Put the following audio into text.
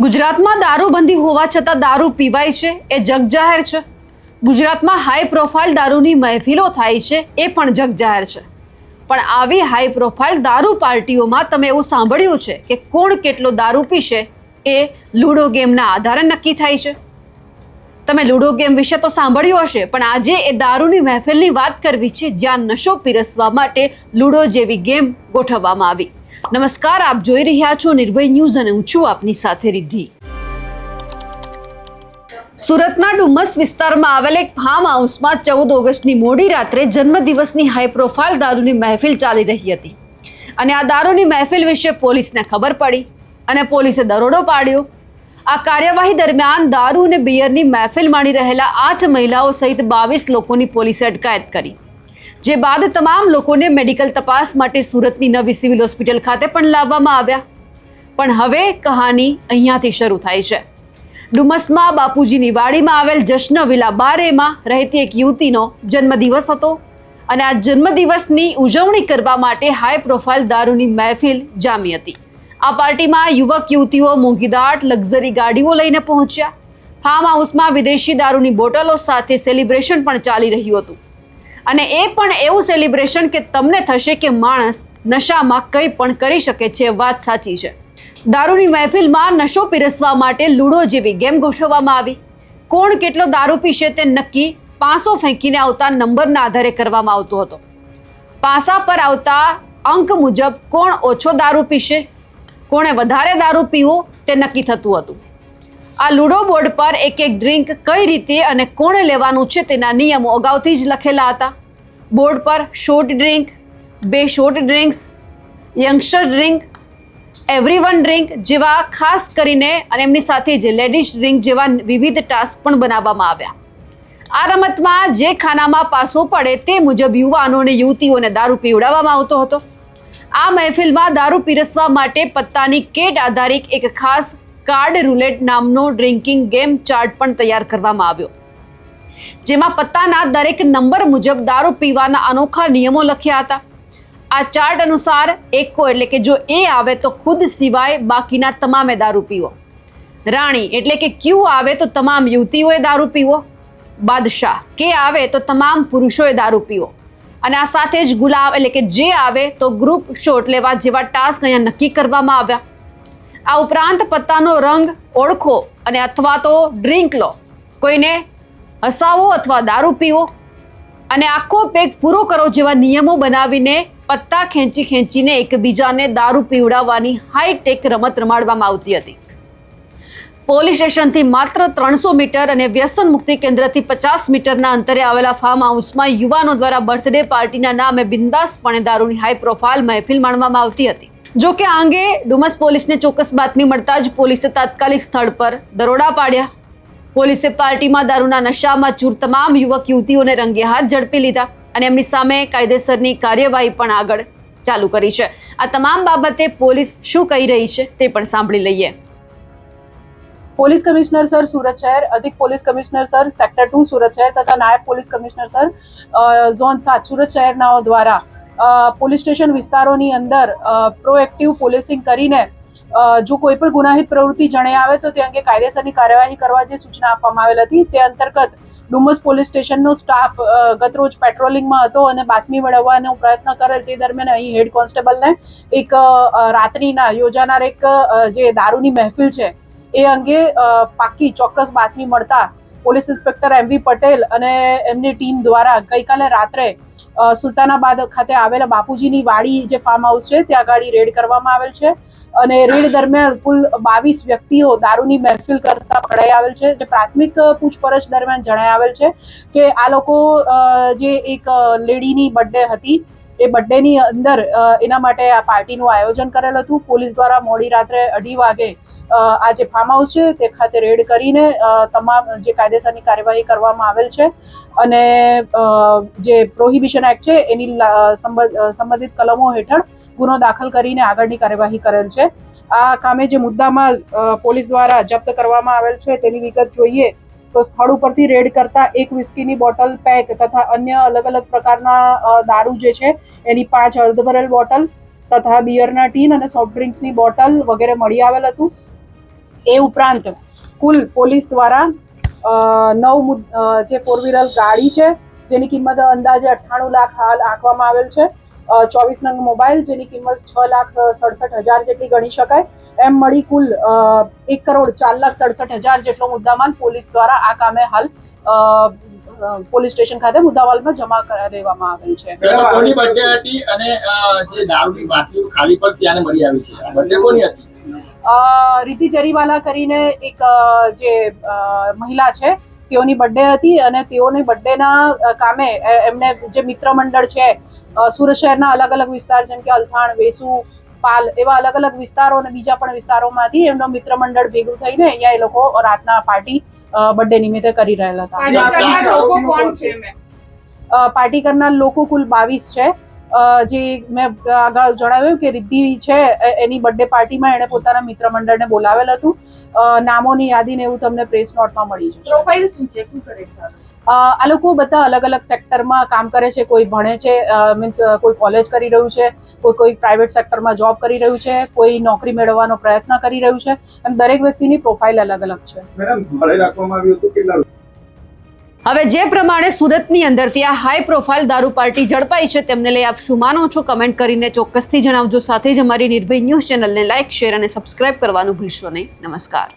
ગુજરાતમાં દારૂબંધી હોવા છતાં દારૂ પીવાય છે એ જગજાહેર છે. ગુજરાતમાં હાઈ પ્રોફાઇલ દારૂની મહેફિલો થાય છે એ પણ જગજાહેર છે. પણ આવી હાઈ પ્રોફાઇલ દારૂ પાર્ટીઓમાં તમે એવું સાંભળ્યું છે કે કોણ કેટલો દારૂ પીશે એ લૂડો ગેમના આધારે નક્કી થાય છે? તમે લૂડો ગેમ વિશે તો સાંભળ્યું હશે, પણ આજે એ દારૂની મહેફિલની વાત કરવી છે જ્યાં નશો પીરસવા માટે લૂડો જેવી ગેમ ગોઠવવામાં આવી. નમસ્કાર, આપ જોઈ રહ્યા છો નિર્ભય ન્યૂઝ અને હું છું આપની સાથે રિદ્ધિ. સુરતના ડુમસ વિસ્તારમાં આવેલ એક ફાર્મ હાઉસમાં 14 ઓગસ્ટની મોડી રાત્રે જન્મદિવસની હાઈ પ્રોફાઇલ દારૂની મહેફિલ ચાલી રહી હતી અને આ દારૂની મહેફિલ વિશે પોલીસને ખબર પડી અને પોલીસે દરોડો પાડ્યો. આ કાર્યવાહી દરમિયાન દારૂ અને બિયરની મહેફિલ માણી રહેલા 8 મહિલાઓ સહિત 22 લોકોની પોલીસે અટકાયત કરી. જે બાદ તમામ લોકોને મેડિકલ તપાસ માટે સુરતની નવી સિવિલ હોસ્પિટલ ખાતે પણ લાવવામાં આવ્યા. પણ હવે કહાની અહીંયાથી શરૂ થાય છે. ડુમસમાં બાપુજીની વાડીમાં આવેલ જશ્ન વિલા બારેમાં રહેતી એક યુવતીનો જન્મદિવસ હતો અને આ જન્મદિવસની ઉજવણી કરવા માટે હાઈ પ્રોફાઇલ દારૂની મહેફિલ જામી હતી. આ પાર્ટીમાં યુવક યુવતીઓ મોંઘીદાટ લક્ઝરી ગાડીઓ લઈને પહોંચ્યા. ફાર્મ હાઉસમાં વિદેશી દારૂની બોટલો સાથે સેલિબ્રેશન પણ ચાલી રહ્યું હતું અને એ પણ એવું સેલિબ્રેશન કે તમને થશે કે માણસ નશામાં કંઈ પણ કરી શકે છે. વાત સાચી છે. દારૂની મહેફિલમાં નશો પીરસવા માટે લૂડો જેવી ગેમ ગોઠવવામાં આવી. કોણ કેટલો દારૂ પીશે તે નક્કી પાંસો ફેંકીને આવતા નંબરના આધારે કરવામાં આવતો હતો. પાંસા પર આવતા અંક મુજબ કોણ ઓછો દારૂ પીશે, કોણે વધારે દારૂ પીવો તે નક્કી થતું હતું. આ લૂડો બોર્ડ પર એક એક ડ્રિંક કઈ રીતે અને કોણે લેવાનું છે તેના નિયમો અગાઉથી જ લખેલા હતા. બોર્ડ પર short drink, 2 short drinks, youngster drink, everyone drink જેવા ખાસ કરીને અને એમની સાથે જ લેડીઝ ડ્રિંક જેવા વિવિધ ટાસ્ક પણ બનાવવામાં આવ્યા. આ રમતમાં જે ખાનામાં પાસો પડે તે મુજબ યુવાનો અને યુવતીઓને દારૂ પીવડાવવામાં આવતો હતો. આ મહેફિલમાં દારૂ પીરસવા માટે પત્તાની કેટ આધારિત એક ખાસ કાર્ડ રૂલેટ નામનો ડ્રિંકિંગ ગેમ ચાર્ટ પણ તૈયાર કરવામાં આવ્યો, જેમાં પત્તાના દરેક નંબર મુજબ દારૂ પીવાના અનોખા નિયમો લખ્યા હતા. આ ચાર્ટ અનુસાર એકો એટલે કે જો એ આવે તો ખુદ સિવાય બાકીના તમામે દારૂ પીવો. રાણી એટલે કે ક્યુ આવે તો તમામ યુવતીઓએ દારૂ પીવો. બાદશાહ કે આવે તો તમામ પુરુષોએ દારૂ પીવો. અને આ સાથે જ ગુલામ એટલે કે જે આવે તો ગ્રુપ શોટ લેવા જેવા ટાસ્ક અહીંયા નક્કી કરવામાં આવ્યા. આ ઉપરાંત પત્તાનો રંગ ઓળખો અને અથવા તો ડ્રિંક લો, કોઈને હસાવો અથવા દારૂ પીવો અને આખો પેક પૂરો કરો જેવા નિયમો બનાવીને પત્તા ખેંચીને એકબીજાને દારૂ પીવડાવવાની હાઈટેક રમત રમાડવામાં આવતી હતી. પોલીસ સ્ટેશનથી માત્ર 300 મીટર અને વ્યસન મુક્તિ કેન્દ્રથી 50 મીટરના અંતરે આવેલા ફાર્મ હાઉસમાં યુવાનો દ્વારા બર્થડે પાર્ટીના નામે બિંદાસપણે દારૂની હાઈ પ્રોફાઇલ મહેફિલ માણવામાં આવતી હતી. જો કે આ અંગે ડુમસ પોલીસને ચોક્કસ બાતમી મળતા જ પોલીસે તાત્કાલિક સ્થળ પર દરોડા પાડ્યા. પોલીસે પાર્ટીમાં દારૂના નશામાં ચૂર તમામ યુવક યુવતીઓને રંગે હાથ ઝડપી લીધા અને એમની સામે કાયદેસરની કાર્યવાહી પણ આગળ ચાલુ કરી છે. આ તમામ બાબતે પોલીસ શું કહી રહી છે તે પણ સાંભળી લઈએ. પોલીસ કમિશનર સર સુરત શહેર, અધિક police commissioner sir sector 2 Surat શહેર તથા નાયબ police commissioner sir zone 7 Surat શહેરનાઓ દ્વારા પોલીસ સ્ટેશન વિસ્તારોની અંદર પ્રોએક્ટિવ પોલીસિંગ કરીને જો કોઈ પણ ગુનાહિત પ્રવૃત્તિ જણાઈ આવે તો તે અંગે કાયદેસરની કાર્યવાહી કરવા જે સૂચના આપવામાં આવેલ હતી તે અંતર્ગત ડુમસ પોલીસ સ્ટેશનનો સ્ટાફ ગતરોજ પેટ્રોલિંગમાં હતો અને બાતમી મેળવવાનો પ્રયત્ન કરેલ. તે દરમિયાન અહીં હેડ કોન્સ્ટેબલને એક રાત્રિના યોજાનાર એક જે દારૂની મહેફિલ છે એ અંગે પાકી ચોક્કસ બાતમી મળતા પોલીસ ઇન્સ્પેક્ટર MV પટેલ અને એમની ટીમ દ્વારા ગઈકાલે રાત્રે સુલતાનાબાદ ખાતે આવેલા બાપુજીની વાડી જે ફાર્મ હાઉસ છે ત્યાં આગળ રેડ કરવામાં આવેલ છે અને રેડ દરમિયાન કુલ 22 વ્યક્તિઓ દારૂની મહેફિલ કરતા પકડાઈ આવેલ છે. જે પ્રાથમિક પૂછપરછ દરમિયાન જણાઈ આવેલ છે કે આ લોકો જે એક લેડીની બર્થડે હતી એ બર્થડેની અંદર એના માટે આ પાર્ટીનું આયોજન કરેલ હતું. પોલીસ દ્વારા મોડી રાત્રે 2:30 વાગે આ જે ફાર્મ હાઉસ છે તે ખાતે રેડ કરીને તમામ જે કાયદેસરની કાર્યવાહી કરવામાં આવેલ છે અને જે પ્રોહિબિશન એક્ટ છે એની સંબંધિત કલમો હેઠળ ગુનો દાખલ કરીને આગળની કાર્યવાહી કરેલ છે. આ કામે જે મુદ્દામાં પોલીસ દ્વારા જપ્ત કરવામાં આવેલ છે તેની વિગત જોઈએ તો સ્થળ ઉપરથી રેડ કરતા એક વિસ્કીની બોટલ પેક તથા અન્ય અલગ અલગ પ્રકારના દારૂ જે છે એની 5 અર્ધભરેલ બોટલ તથા બિયરના ટીન અને સોફ્ટ ડ્રિંક્સની બોટલ વગેરે મળી આવેલ હતું. એ ઉપરાંત કુલ પોલીસ દ્વારા 9 જે 4 વ્હીલર ગાડી છે જેની કિંમત અંદાજે 98 લાખ હાલ આંકવામાં આવેલ છે, 24 નંગ મોબાઈલ જેની કિંમત 6,67,000 જેટલી ગણી શકાય, એમ મળી કુલ 1,04,67,000 જેટલો મુદ્દામાલ પોલીસ દ્વારા આ કામે હાલ પોલીસ સ્ટેશન ખાતે મુદ્દામાલમાં જમા કરાવવામાં આવેલ છે. કોની બર્થડે હતી અને જે દારૂની બાટલીઓ ખાલી પર ત્યાંને મળી આવી છે, આ બર્થડે કોની હતી? રીતિ જરીવાલા કરીને એક જે મહિલા છે તેઓની બર્થડે હતી અને તેઓની બર્થડેના કામે એમને જે મિત્ર મંડળ છે સુરત શહેરના અલગ અલગ વિસ્તાર જેમ કે અલથાણ, વેસુ, પાલ એવા અલગ અલગ વિસ્તારો અને બીજા પણ વિસ્તારોમાંથી એમનો મિત્ર મંડળ ભેગું થઈને અહીંયા એ લોકો રાતના પાર્ટી બર્થડે નિમિત્તે કરી રહેલા હતા. પાર્ટી કરનાર લોકો કુલ 22 છે. જે મેં આગળ જણાવ્યું કે રિદ્ધિ છે એની બર્થડે પાર્ટીમાં એણે પોતાના મિત્ર મંડળને બોલાવેલ હતું. નામોની યાદી ને એવું તમને પ્રેસ નોટમાં મળી જશે. પ્રોફાઇલ શું છે, શું કરે છે? આ લોકો બધા અલગ અલગ સેક્ટરમાં કામ કરે છે. કોઈ ભણે છે, મીન્સ કોઈ કોલેજ કરી રહ્યું છે, કોઈ પ્રાઇવેટ સેક્ટરમાં જોબ કરી રહ્યું છે, કોઈ નોકરી મેળવવાનો પ્રયત્ન કરી રહ્યું છે, અને દરેક વ્યક્તિની પ્રોફાઇલ અલગ અલગ છે. મેડમ, ભાડે રાખવામાં આવ્યું હતું કેટલા? હવે જે પ્રમાણે સુરતની અંદરથી આ હાઈ પ્રોફાઇલ દારૂ પાર્ટી ઝડપાઈ છે તેમને લઈ આપ શું માનો છો કમેન્ટ કરીને ચોક્કસથી જણાવજો. સાથે જ અમારી નિર્ભય ન્યૂઝ ચેનલને લાઇક, શેર અને સબસ્ક્રાઇબ કરવાનું ભૂલશો નહીં. નમસ્કાર.